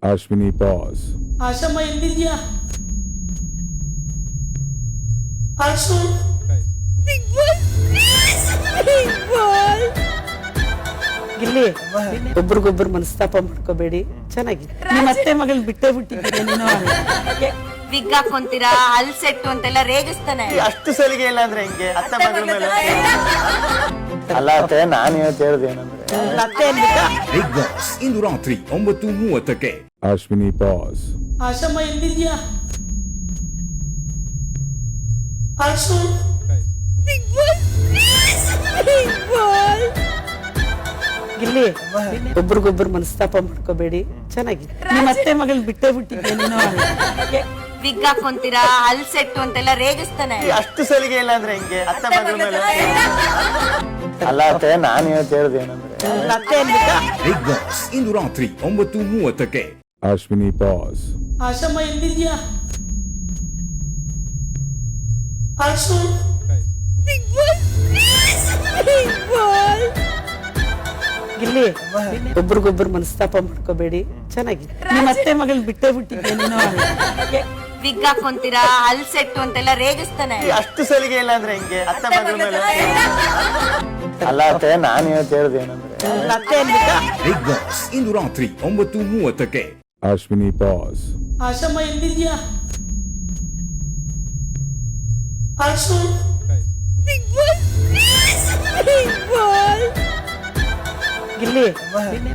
Ashwini, pause. ಆಶಮ್ಮ ಎಲ್ಲಿದ್ಯಾ? ಆಶು ಗಿಲ್ಲಿ ಒಬ್ರಿಗೊಬ್ರು ಮನಸ್ತಾಪ ಮಾಡ್ಕೋಬೇಡಿ, ಚೆನ್ನಾಗಿದೆ. ನಿಮ್ಮ ಅತ್ತೆ ಮಗಳು ಬಿಟ್ಟೇ ಬಿಟ್ಟಿದ್ದೀನಿ ನೀನು. ವಿಗ್ ಹಾಕೊಂತೀರಾ, ಹಲ್ ಸೆಟ್ಟು ಅಂತೆಲ್ಲ ರೇಗಿಸ್ತಾನೆ. ಅಷ್ಟು ಸಲಿಗೆ ಇಲ್ಲ ಅಂದ್ರೆ ಹೆಂಗೆ ಅತ್ತೆ ಮಗಳ ಮೇಲೆ? ಅಲ್ಲ ಅತ್ತೆ, ನಾನು ಇವತ್ತು ಹೇಳ್ದೆ ಏನಂದ್ರೆ ಅತ್ತೆ ಅಂದ್ಬಿಟ್ಟು ಬಿಗ್ ಬಾಸ್ ಇಂದು ರಾತ್ರಿ 9:30ಕ್ಕೆ. Ashwini, pause. ಆಶಮ್ಮ ಎಲ್ಲಿದ್ಯಾ? ಆಶು ಗಿಲ್ಲಿ ಒಬ್ರಿಗೊಬ್ರು ಮನಸ್ತಾಪ ಮಾಡ್ಕೋಬೇಡಿ, ಚೆನ್ನಾಗಿದೆ. ನಿಮ್ಮ ಅತ್ತೆ ಮಗಳು ಬಿಟ್ಟೇ ಬಿಟ್ಟಿದ್ದೀನಿ ನೀನು. ವಿಗ್ ಹಾಕೊಂತೀರಾ, ಹಲ್ ಸೆಟ್ಟು ಅಂತೆಲ್ಲ ರೇಗಿಸ್ತಾನೆ. ಅಷ್ಟು ಸಲಿಗೆ ಇಲ್ಲ ಅಂದ್ರೆ ಹೆಂಗೆ ಅತ್ತೆ ಮಗಳ ಮೇಲೆ? ಅಲ್ಲ ಅತ್ತೆ, ನಾನು ಇವತ್ತು ಹೇಳ್ದೆ ಏನಂದ್ರೆ ಅತ್ತೆ ಅಂದ್ಬಿಟ್ಟು ಬಿಗ್ ಬಾಸ್ ಇಂದು ರಾತ್ರಿ 9:30ಕ್ಕೆ. Ashwini, pause. ಆಶಮ್ಮ ಎಲ್ಲಿದ್ಯಾ? ಆಶು ಗಿಲ್ಲಿ ಒಬ್ರಿಗೊಬ್ರು ಮನಸ್ತಾಪ ಮಾಡ್ಕೋಬೇಡಿ, ಚೆನ್ನಾಗಿದೆ. ನಿಮ್ಮ ಅತ್ತೆ ಮಗಳು ಬಿಟ್ಟೇ ಬಿಟ್ಟಿದ್ದೀನಿ ನೀನು. ವಿಗ್ ಹಾಕೊಂತೀರಾ, ಹಲ್ ಸೆಟ್ಟು ಅಂತೆಲ್ಲ ರೇಗಿಸ್ತಾನೆ. ಅಷ್ಟು ಸಲಿಗೆ ಇಲ್ಲ ಅಂದ್ರೆ ಹೆಂಗೆ ಅತ್ತೆ ಮಗಳ ಮೇಲೆ? ಅಲ್ಲ ಅತ್ತೆ, ನಾನು ಇವತ್ತು ಹೇಳ್ದೆ ಏನಂದ್ರೆ ಅತ್ತೆ ಅಂದ್ಬಿಟ್ಟು ಬಿಗ್ ಬಾಸ್ ಇಂದು ರಾತ್ರಿ 9:30ಕ್ಕೆ. Ashwini, pause. ಆಶಮ್ಮ ಎಲ್ಲಿದ್ಯಾ? ಆಶು ಗಿಲ್ಲಿ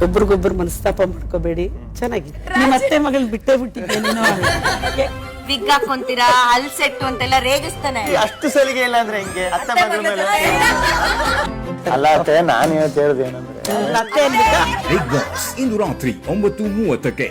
ಒಬ್ರಿಗೊಬ್ರು ಮನಸ್ತಾಪ ಮಾಡ್ಕೋಬೇಡಿ, ಚೆನ್ನಾಗಿದೆ. ನಿಮ್ಮ ಅತ್ತೆ ಮಗಳು ಬಿಟ್ಟೇ ಬಿಟ್ಟಿದ್ದೀನಿ ನೀನು. ವಿಗ್ ಹಾಕೊಂತೀರಾ, ಹಲ್ ಸೆಟ್ಟು ಅಂತೆಲ್ಲ ರೇಗಿಸ್ತಾನೆ. ಅಷ್ಟು ಸಲಿಗೆ ಇಲ್ಲ ಅಂದ್ರೆ ಹೆಂಗೆ ಅತ್ತೆ ಮಗಳ ಮೇಲೆ? ಅಲ್ಲ ಅತ್ತೆ, ನಾನು ಇವತ್ತು ಹೇಳ್ದೆ ಏನಂದ್ರೆ ಅತ್ತೆ ಅಂದ್ಬಿಟ್ಟು ಬಿಗ್ ಬಾಸ್ ಇಂದು ರಾತ್ರಿ 9:30ಕ್ಕೆ.